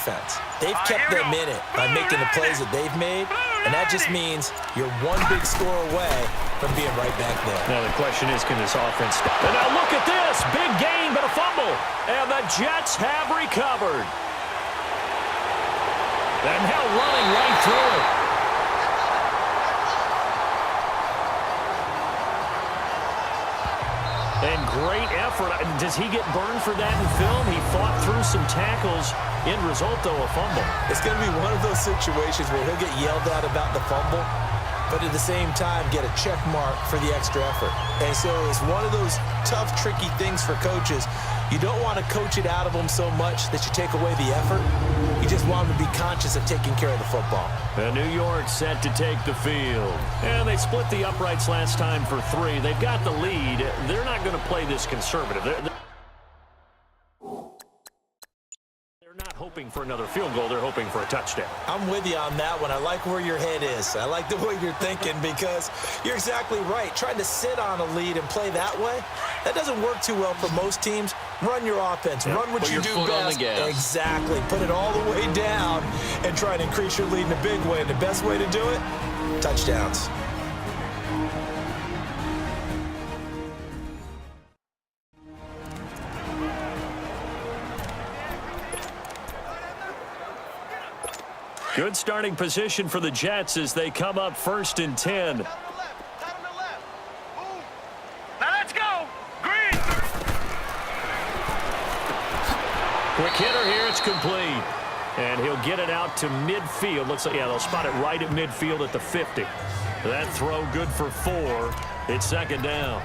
defense. They've kept them in it by making the plays that they've made, and that just means you're one big score away from being right back there. Now the question is, can this offense stop? And now look at this. Big gain, but a fumble. And the Jets have recovered. And now running right through it. And great effort. Does he get burned for that in film? He fought through some tackles. End result, though, a fumble. It's going to be one of those situations where he'll get yelled at about the fumble, but at the same time get a check mark for the extra effort. And so it's one of those tough, tricky things for coaches. You don't want to coach it out of them so much that you take away the effort. You just want them to be conscious of taking care of the football. And New York set to take the field. And they split the uprights last time for 3. They've got the lead. They're not going to play this conservative. They're not hoping for another field goal. They're hoping for a touchdown. I'm with you on that one. I like where your head is. I like the way you're thinking because you're exactly right. Trying to sit on a lead and play that way, that doesn't work too well for most teams. Run your offense. Run what you do best. Exactly. Put it all the way down and try to increase your lead in a big way. And the best way to do it, touchdowns. Good starting position for the Jets as they come up 1st and 10. Now let's go. Green. Quick hitter here. It's complete. And he'll get it out to midfield. Looks like, yeah, they'll spot it right at midfield at the 50. That throw good for 4. It's 2nd down.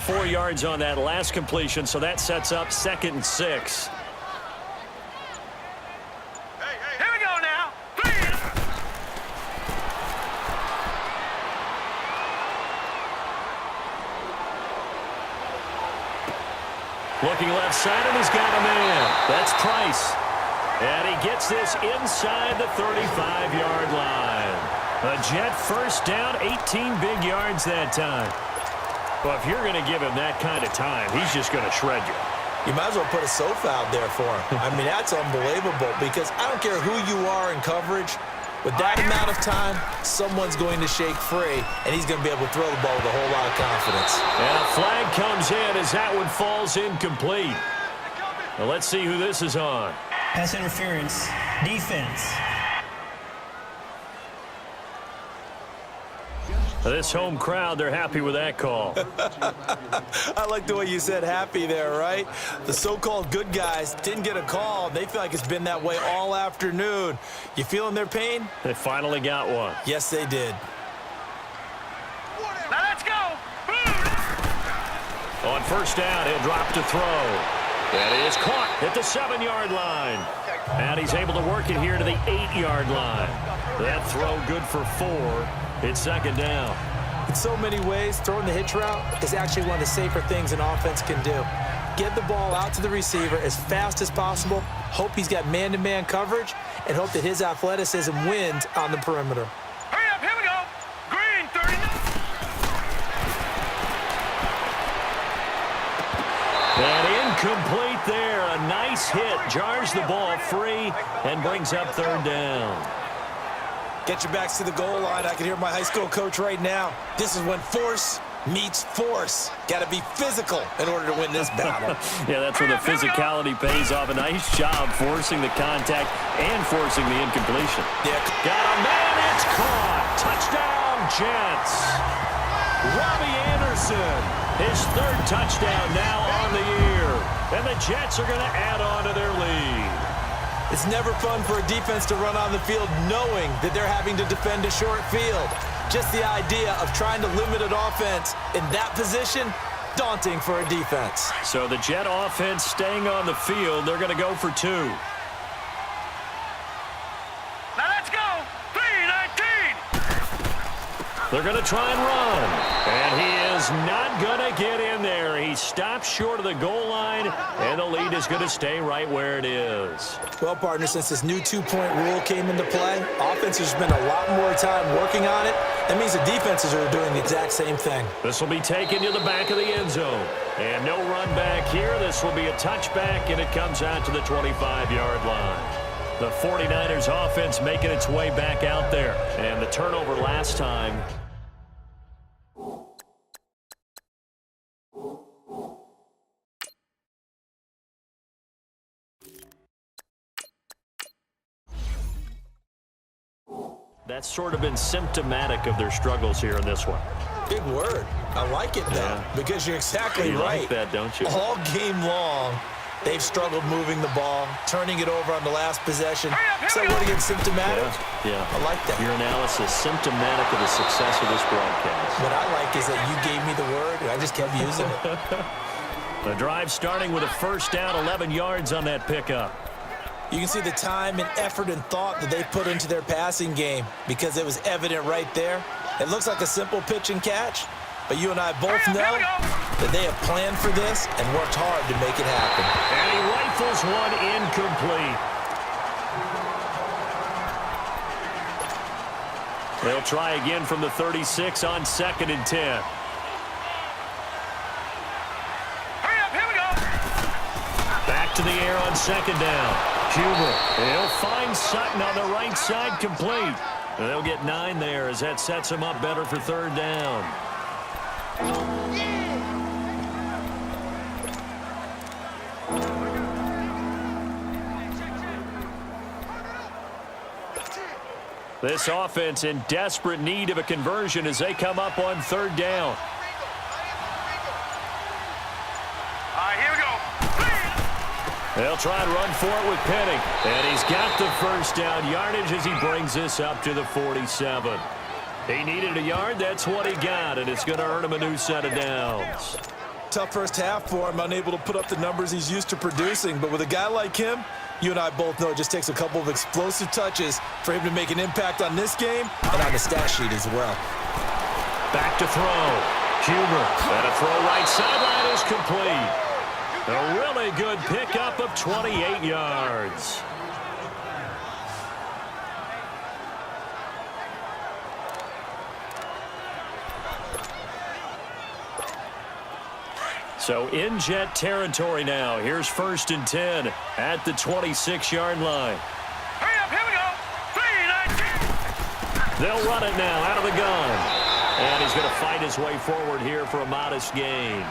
Four yards on that last completion, so that sets up 2nd and 6. Here we go now. 3. Looking left side, and he's got a man. That's Price. And he gets this inside the 35-yard line. A Jet first down, 18 big yards that time. Well, if you're going to give him that kind of time, he's just going to shred you. You might as well put a sofa out there for him. I mean, that's unbelievable because I don't care who you are in coverage. With that amount of time, someone's going to shake free, and he's going to be able to throw the ball with a whole lot of confidence. And a flag comes in as that one falls incomplete. Now let's see who this is on. Pass interference, defense. This home crowd, they're happy with that call. I like the way you said happy there, right? The so-called good guys didn't get a call. They feel like it's been that way all afternoon. You feeling their pain? They finally got one. Yes, they did. Now let's go. On 1st down, he'll drop to throw. That is caught at the 7-yard line. And he's able to work it here to the 8-yard line. That throw good for 4. It's 2nd down. In so many ways, throwing the hitch route is actually one of the safer things an offense can do. Get the ball out to the receiver as fast as possible, hope he's got man-to-man coverage, and hope that his athleticism wins on the perimeter. Hurry up, here we go. Green, 39. And incomplete there. A nice hit. Jars the ball free and brings up 3rd down. Get your backs to the goal line. I can hear my high school coach right now. This is when force meets force. Got to be physical in order to win this battle. Yeah, that's where the physicality pays off. A nice job forcing the contact and forcing the incompletion. Yeah. Got a man. It's caught. Touchdown, Jets. Robbie Anderson, his 3rd touchdown now on the year. And the Jets are going to add on to their lead. It's never fun for a defense to run on the field knowing that they're having to defend a short field. Just the idea of trying to limit an offense in that position, daunting for a defense. So the Jet offense staying on the field. They're going to go for 2. Now let's go. 3-19. They're going to try and run. And he is not going to get in there. He stops short of the goal line, and the lead is going to stay right where it is. Well, partner, since this new 2-point rule came into play, offense has spent a lot more time working on it, That means the defenses are doing the exact same thing. This will be taken to the back of the end zone. And no run back here. This will be a touchback, and it comes out to the 25-yard line. The 49ers offense making its way back out there. And the turnover last time. That's sort of been symptomatic of their struggles here in this one. Big word. I like it, though, because you're exactly right. You like that, don't you? All game long, they've struggled moving the ball, turning it over on the last possession. So what again, symptomatic? Yeah. I like that. Your analysis, symptomatic of the success of this broadcast. What I like is that you gave me the word, and I just kept using it. The drive starting with a first down, 11 yards on that pickup. You can see the time and effort and thought that they put into their passing game because it was evident right there. It looks like a simple pitch and catch, but you and I both know that they have planned for this and worked hard to make it happen. And he rifles one incomplete. They'll try again from the 36 on 2nd and 10. Back to the air on 2nd down. Huber, he'll find Sutton on the right side, complete. And they'll get 9 there as that sets him up better for 3rd down. This offense in desperate need of a conversion as they come up on 3rd down. They'll try and run for it with Penny. And he's got the first down yardage as he brings this up to the 47. He needed a yard. That's what he got, and it's going to earn him a new set of downs. Tough first half for him, unable to put up the numbers he's used to producing. But with a guy like him, you and I both know it just takes a couple of explosive touches for him to make an impact on this game and on the stat sheet as well. Back to throw. Huber. And a throw right sideline is complete. A really good pickup of 28 yards. So in Jet territory now. Here's 1st and 10 at the 26-yard line. Hurry up, here we go. 3-19. They'll run it now out of the gun. And he's going to fight his way forward here for a modest gain.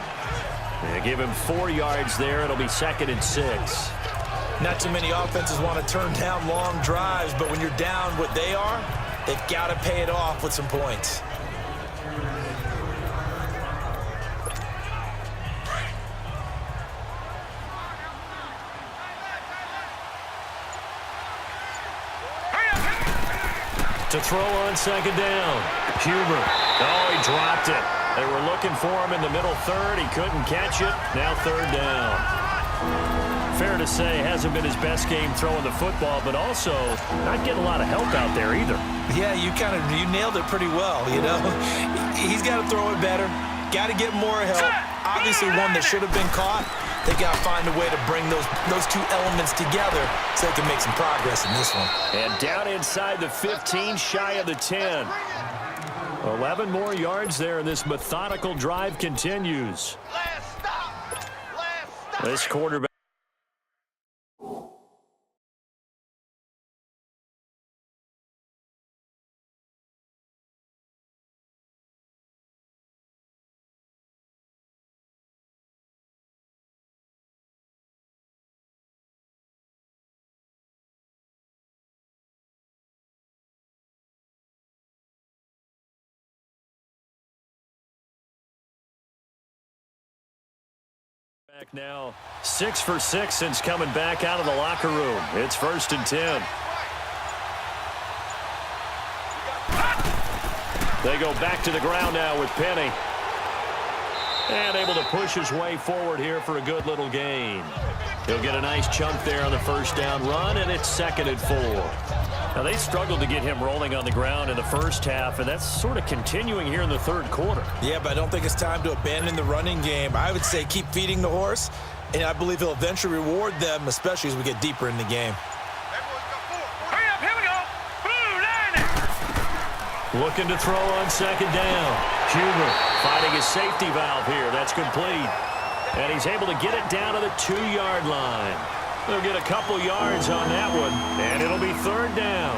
They give him 4 yards there. It'll be 2nd and 6. Not too many offenses want to turn down long drives, but when you're down what they are, they've got to pay it off with some points. To throw on 2nd down. Huber. Oh, he dropped it. They were looking for him in the middle 3rd. He couldn't catch it. Now 3rd down. Fair to say, hasn't been his best game throwing the football, but also not getting a lot of help out there either. Yeah, you nailed it pretty well, you know. He's got to throw it better. Got to get more help. Obviously one that should have been caught. They got to find a way to bring those two elements together so they can make some progress in this one. And down inside the 15, shy of the 10. 11 more yards there, and this methodical drive continues. This quarterback. Back now, 6 for 6 since coming back out of the locker room. It's 1st and 10. They go back to the ground now with Penny. And able to push his way forward here for a good little gain. He'll get a nice chunk there on the first down run, and it's 2nd and 4. Now, they struggled to get him rolling on the ground in the first half, and that's sort of continuing here in the 3rd quarter. Yeah, but I don't think it's time to abandon the running game. I would say keep feeding the horse, and I believe he'll eventually reward them, especially as we get deeper in the game. Hurry up, here we go. Blue 90. Looking to throw on second down. Huber finding his safety valve here. That's complete. And he's able to get it down to the 2-yard line. They'll get a couple yards on that one, and it'll be third down.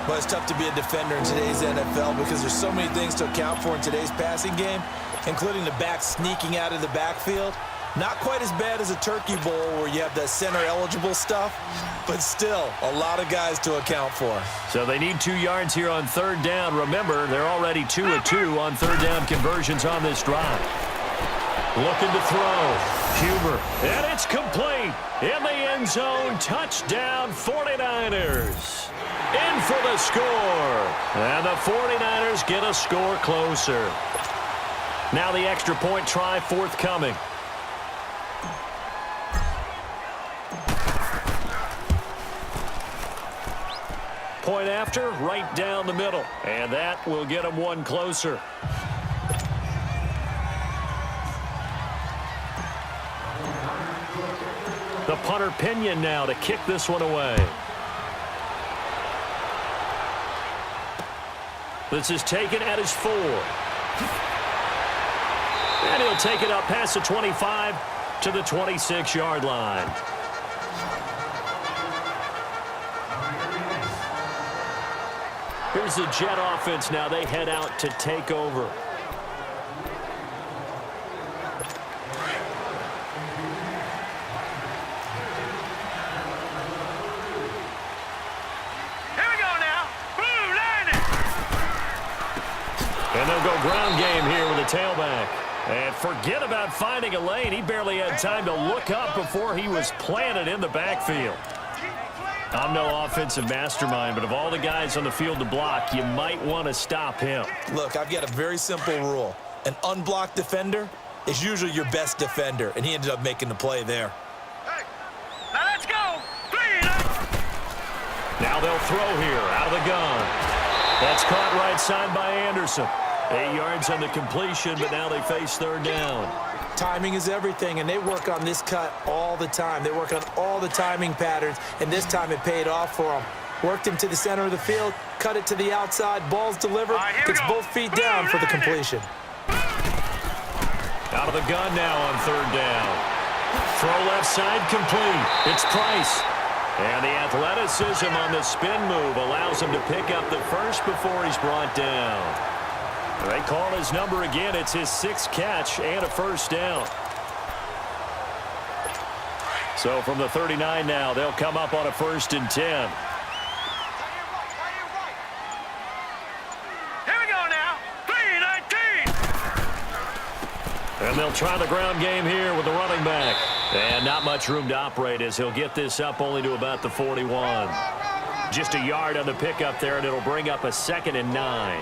Well, it's tough to be a defender in today's NFL because there's so many things to account for in today's passing game, including the back sneaking out of the backfield. Not quite as bad as a turkey bowl where you have that center-eligible stuff, but still a lot of guys to account for. So they need 2 yards here on third down. Remember, they're already 2 of 2 on third down conversions on this drive. Looking to throw. Huber. And it's complete. In the end zone. Touchdown 49ers. In for the score. And the 49ers get a score closer. Now the extra point try forthcoming. Point after, right down the middle. And that will get them one closer. The punter Pinion now to kick this one away. This is taken at his 4. And he'll take it up past the 25 to the 26-yard line. Here's the Jet offense now. They head out to take over. And they'll go ground game here with a tailback. And forget about finding a lane. He barely had time to look up before he was planted in the backfield. I'm no offensive mastermind, but of all the guys on the field to block, you might want to stop him. Look, I've got a very simple rule. An unblocked defender is usually your best defender, and he ended up making the play there. Hey, now let's go. 3. Now they'll throw here out of the gun. That's caught right side by Anderson. 8 yards on the completion, but now they face third down. Timing is everything, and they work on this cut all the time. They work on all the timing patterns, and this time it paid off for them. Worked him to the center of the field, cut it to the outside, ball's delivered, gets both feet down for the completion. Out of the gun now on third down. Throw left side complete. It's Price. And the athleticism on the spin move allows him to pick up the first before he's brought down. They call his number again. It's his 6th catch and a first down. So from the 39 now, they'll come up on a 1st and 10. Here we go now. 3-19. And they'll try the ground game here with the running back. And not much room to operate as he'll get this up only to about the 41. Just a yard on the pickup there, and it'll bring up a 2nd and 9.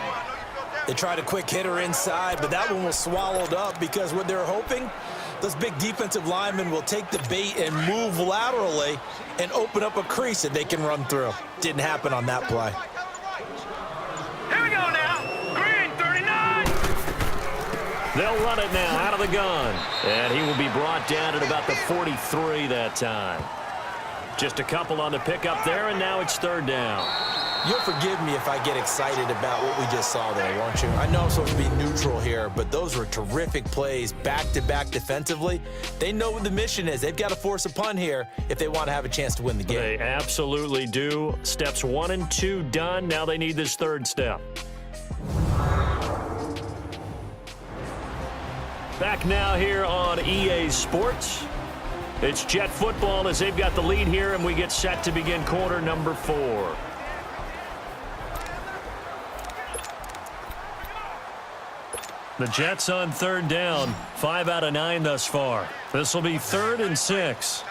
They tried a quick hitter inside, but that one was swallowed up because what they're hoping, those big defensive linemen will take the bait and move laterally and open up a crease that they can run through. Didn't happen on that play. Here we go now. Green 39. They'll run it now out of the gun. And he will be brought down at about the 43 that time. Just a couple on the pickup there, and now it's third down. You'll forgive me if I get excited about what we just saw there, won't you? I know I'm supposed to be neutral here, but those were terrific plays back-to-back defensively. They know what the mission is. They've got to force a punt here if they want to have a chance to win the game. They absolutely do. Steps 1 and 2 done. Now they need this third step. Back now here on EA Sports. It's Jet football as they've got the lead here, and we get set to begin quarter number 4. The Jets on third down, 5 out of 9 thus far. This will be 3rd and 6.